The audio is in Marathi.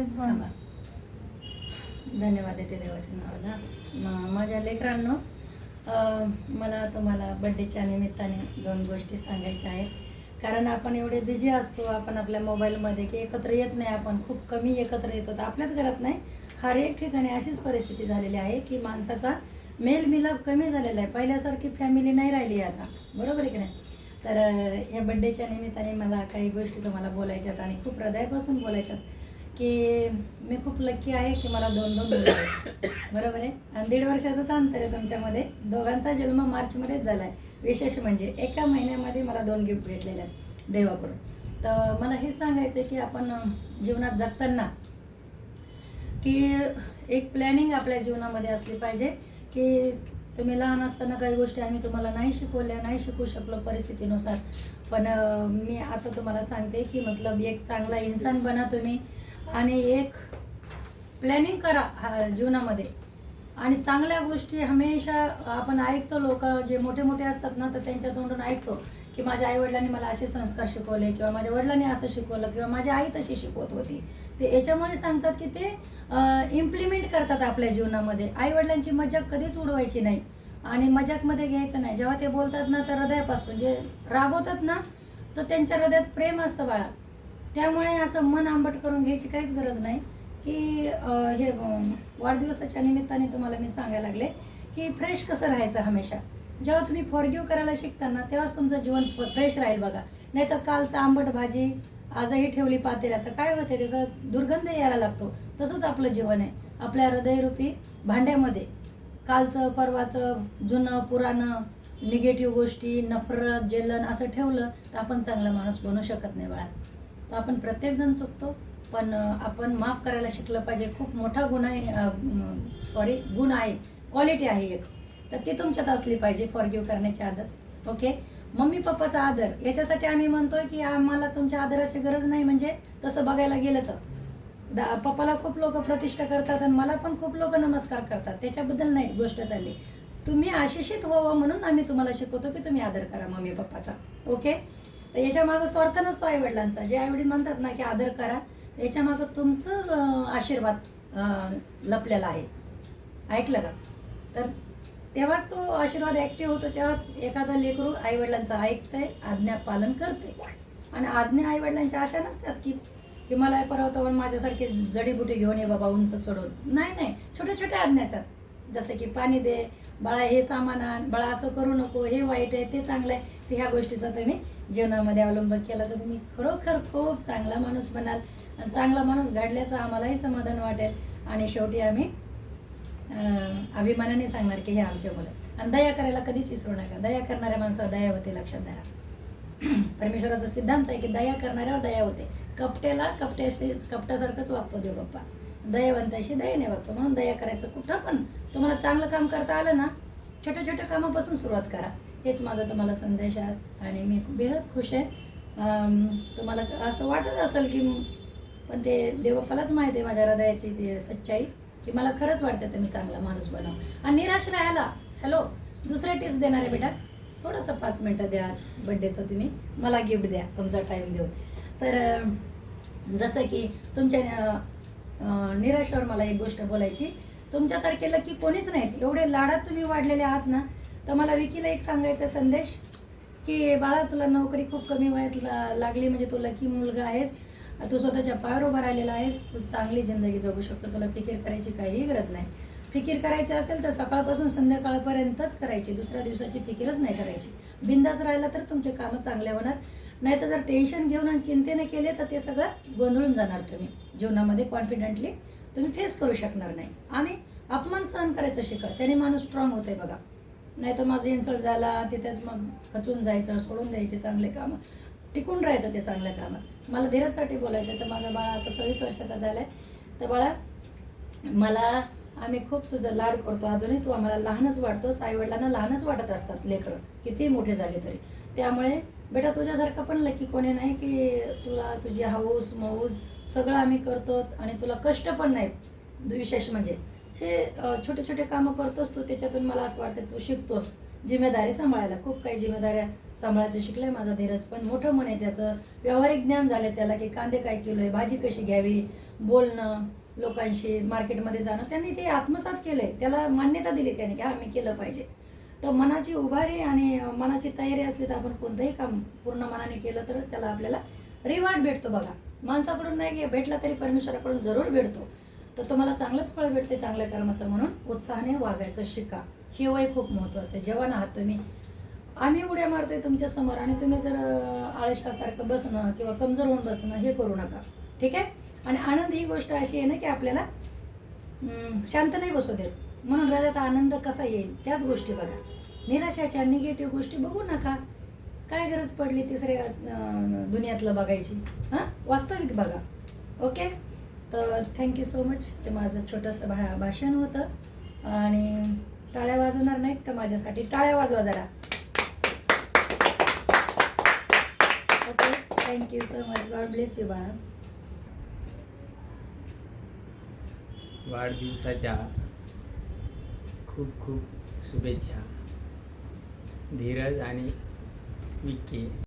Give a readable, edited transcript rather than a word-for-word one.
लगेच बंद. धन्यवाद देते देवाच्या नावाला. माझ्या लेकरांनो, मला तुम्हाला बड्डेच्या निमित्ताने 2 गोष्टी सांगायच्या आहेत. कारण आपण एवढे बिझी असतो आपण आपल्या मोबाईलमध्ये की एकत्र येत नाही, आपण खूप कमी एकत्र येतो. तर आपल्याच घरात नाही, हर एक ठिकाणी अशीच परिस्थिती झालेली आहे की माणसाचा मेलमिलाप कमी झालेला आहे. पहिल्यासारखी फॅमिली नाही राहिली आहे आता, बरोबर आहे की नाही? तर या बड्डेच्या निमित्ताने मला काही गोष्टी तुम्हाला बोलायच्यात आणि खूप हृदयापासून बोलायच्यात की मी खूप लक्की आहे की मला 2 मुलं आहेत, बरोबर आहे. आणि 1.5 वर्षाचंच अंतर आहे तुमच्यामध्ये. दोघांचा जन्म मार्चमध्येच झाला आहे. विशेष म्हणजे एका महिन्यामध्ये मला 2 गिफ्ट भेटलेले आहेत देवाकडून. तर मला हे सांगायचं आहे की आपण जीवनात जगताना की एक प्लॅनिंग आपल्या जीवनामध्ये असली पाहिजे. की तुम्ही लहान असताना काही गोष्टी आम्ही तुम्हाला नाही शिकवल्या, नाही शिकू शकलो परिस्थितीनुसार. पण मी आता तुम्हाला सांगते की मतलब एक चांगला इन्सान बना तुम्ही आणि एक प्लॅनिंग करा जीवनामध्ये. आणि चांगल्या गोष्टी हमेशा आपण ऐकतो, लोक जे मोठे मोठे असतात ना, तर त्यांच्या तोंडून ऐकतो की माझ्या आईवडिलांनी मला असे संस्कार शिकवले किंवा माझ्या वडिलांनी असं शिकवलं किंवा माझी आई तशी शिकवत होती. ते याच्यामुळे सांगतात की ते इम्प्लिमेंट करतात आपल्या जीवनामध्ये. आईवडिलांची मजाक कधीच उडवायची नाही आणि मजाकमध्ये घ्यायचं नाही. जेव्हा ते बोलतात ना तर हृदयापासून जे रागवतात ना, तर त्यांच्या हृदयात प्रेम असतं बाळा. त्यामुळे असं मन आंबट करून घ्यायची काहीच गरज नाही. की हे वाढदिवसाच्या निमित्ताने तुम्हाला मी सांगायला लागले की फ्रेश कसं राहायचं हमेशा. जेव्हा तुम्ही फॉरगिव्ह करायला शिकताना तेव्हाच तुमचं जीवन फ्रेश राहील बघा. नाही तर कालचं आंबट भाजी आजही ठेवली पातेल्यात तर काय होते, त्याचा दुर्गंध यायला लागतो. तसंच आपलं जीवन आहे. आपल्या हृदयरूपी भांड्यामध्ये कालचं परवाचं जुनं पुराणं निगेटिव्ह गोष्टी, नफरत, जलन असं ठेवलं तर आपण चांगला माणूस बनू शकत नाही बाळा. तर आपण प्रत्येकजण चुकतो, पण आपण माफ करायला शिकलं पाहिजे. खूप मोठा गुण आहे, गुण आहे, क्वालिटी आहे एक. तर ती तुमच्यात असली पाहिजे, फॉरगिव्ह करण्याची आदत. ओके. मम्मी पप्पाचा आदर याच्यासाठी आम्ही म्हणतोय की आम्हाला तुमच्या आदराची गरज नाही. म्हणजे तसं बघायला गेलं तर पप्पाला खूप लोक प्रतिष्ठा करतात आणि मला पण खूप लोक नमस्कार करतात, त्याच्याबद्दल नाही गोष्ट चालली. तुम्ही आशिषित व्हावं म्हणून आम्ही तुम्हाला शिकवतो की तुम्ही आदर करा मम्मी पप्पाचा. ओके. तर याच्यामागं स्वार्थ नसतो आईवडिलांचा. जे आईवडील म्हणतात ना की आदर करा, याच्यामागं तुमचं आशीर्वाद लपलेला आहे. ऐकलं का? तर तेव्हाच तो आशीर्वाद ॲक्टिव्ह होतो. तेव्हा एखादा लेकरू आईवडिलांचं ऐकतंय, आज्ञा पालन करते. आणि आज्ञा आईवडिलांच्या अशा नसतात की हिमालय पर्वतावर माझ्यासारखी जडीबुटी घेऊन ये बाबा उंच चढून. नाही नाही, छोट्या छोट्या आज्ञा असतात. जसं की पाणी दे बाळा, हे सामान आण बाळा, असं करू नको, हे वाईट आहे ते चांगलं आहे. तर ह्या गोष्टीचा तुम्ही जीवनामध्ये अवलंब केला तर तुम्ही खरोखर खूप चांगला माणूस बनाल. आणि चांगला माणूस घडल्याचं आम्हालाही समाधान वाटेल. आणि शेवटी आम्ही अभिमानाने सांगणार की हे आमचे मुलं. आणि दया करायला कधीच विसरू नका. दया करणाऱ्या माणसावर दया होते, लक्षात धरा. परमेश्वराचा सिद्धांत आहे की दया करणाऱ्यावर दया होते. कपट्याला कपट्यासारखंच वागतो देव बाप्पा. दयावंताशी दयेने वागतो. म्हणून दया करायचं. कुठं पण तुम्हाला चांगलं काम करता आलं ना, छोट्या छोट्या कामापासून सुरुवात करा. हेच माझा तुम्हाला संदेश आज. आणि मी बेहद खुश आहे. तुम्हाला असं वाटत असेल की, पण ते देवबाप्पालाच माहिती आहे माझ्या हृदयाची ती सच्चाई, की मला खरंच वाटतं तुम्ही चांगला माणूस बनाव. आणि निराश राहायला हॅलो दुसऱ्या टिप्स देणार आहे बेटा. थोडंसं 5 मिनटं द्या आज बड्डेचं, तुम्ही मला गिफ्ट द्या तुमचा टाईम देऊन. तर जसं की तुमच्या निराशावर मला एक गोष्ट बोलायची. तुमच्यासारखे लकी कोणीच नाहीत. एवढे लाडात तुम्ही वाढलेले आहात ना. तर मला विकीला एक सांगायचा संदेश की बाळा, तुला नोकरी खूप कमी वयात लागली म्हणजे तू लकी मुलगा आहेस. तू स्वतःच्या पायावर उभा राहिलेला आहेस. तू चांगली जिंदगी जगू शकतो. तुला फिकीर करायची काहीही गरज नाही. फिकीर करायची असेल तर सकाळपासून संध्याकाळपर्यंतच करायची. दुसऱ्या दिवसाची फिकीरच नाही करायची. बिंदास राहिला तर तुमचे कामं चांगले होणार. नाही तर जर टेन्शन घेऊन आणि चिंतेने केले तर ते सगळं गोंधळून जाणार. तुम्ही जीवनामध्ये कॉन्फिडेंटली तुम्ही फेस करू शकणार नाही. आणि अपमान सहन करायचं शिका, त्याने माणूस स्ट्रॉंग होते बघा. नाही तर माझं इन्सल्ट झाला तिथेच मग खचून जायचं, सोडून द्यायचे चांगले कामं, टिकून राहायचं ते चांगल्या कामात. मला धीरजसाठी बोलायचं. तर माझा बाळा आता 26 वर्षाचा झाला आहे. तर बाळा, आम्ही खूप तुझं लाड करतो. अजूनही तू आम्हाला लहानच वाटतोस. आईवडिलांना लहानच वाटत असतात लेकरं, कितीही मोठे झाले तरी. त्यामुळे बेटा तुझ्यासारखं पण लकी कोणी नाही की तुला तुझी हौस मौज सगळं आम्ही करतो आणि तुला कष्ट पण नाही. विशेष म्हणजे हे छोटे छोटे कामं करतोस तू, त्याच्यातून मला असं वाटतं तू शिकतोस जिम्मेदारी सांभाळायला. खूप काही जिम्मेदाऱ्या सांभाळायचं शिकलं आहे माझा धीरज. पण मोठं मन आहे त्याचं, व्यावहारिक ज्ञान झालं त्याला की कांदे काय किलो आहे, भाजी कशी घ्यावी, बोलणं, लोकांशी मार्केटमध्ये जाणं, त्यांनी ते आत्मसात केलं आहे. त्याला मान्यता दिली त्याने की हां मी केलं पाहिजे. तर मनाची उभारी आणि मनाची तयारी असली तर आपण कोणतंही काम पूर्ण मनाने केलं तरच त्याला आपल्याला रिवॉर्ड भेटतो बघा. माणसाकडून नाही की भेटला तरी परमेश्वराकडून जरूर भेटतो. तर तुम्हाला चांगलंच फळ भेटते चांगल्या कर्माचं, म्हणून उत्साहाने वागायचं शिका. हे वय खूप महत्त्वाचं आहे. जवान आहात तुम्ही. आम्ही उड्या मारतोय तुमच्यासमोर आणि तुम्ही जर आळशासारखं बसणं किंवा कमजोर होऊन बसणं हे करू नका. ठीक आहे. आणि आनंद ही गोष्ट अशी आहे ना की आपल्याला शांत नाही बसू देत. म्हणून हृदयात आनंद कसा येईल त्याच गोष्टी बघा. निराशाच्या निगेटिव्ह गोष्टी बघू नका. काय गरज पडली तिसऱ्या दुनियातलं बघायची? हां, वास्तविक बघा. ओके. तर थँक्यू सो मच. ते माझं छोटंसं भाषण होतं आणि टाळ्या वाजवणार नाहीत का माझ्यासाठी? टाळ्या वाजवा जरा. Okay. Thank you so much. God bless you बाळा. वाढदिवसाच्या खूप खूप शुभेच्छा. धीरज आणि विक्की.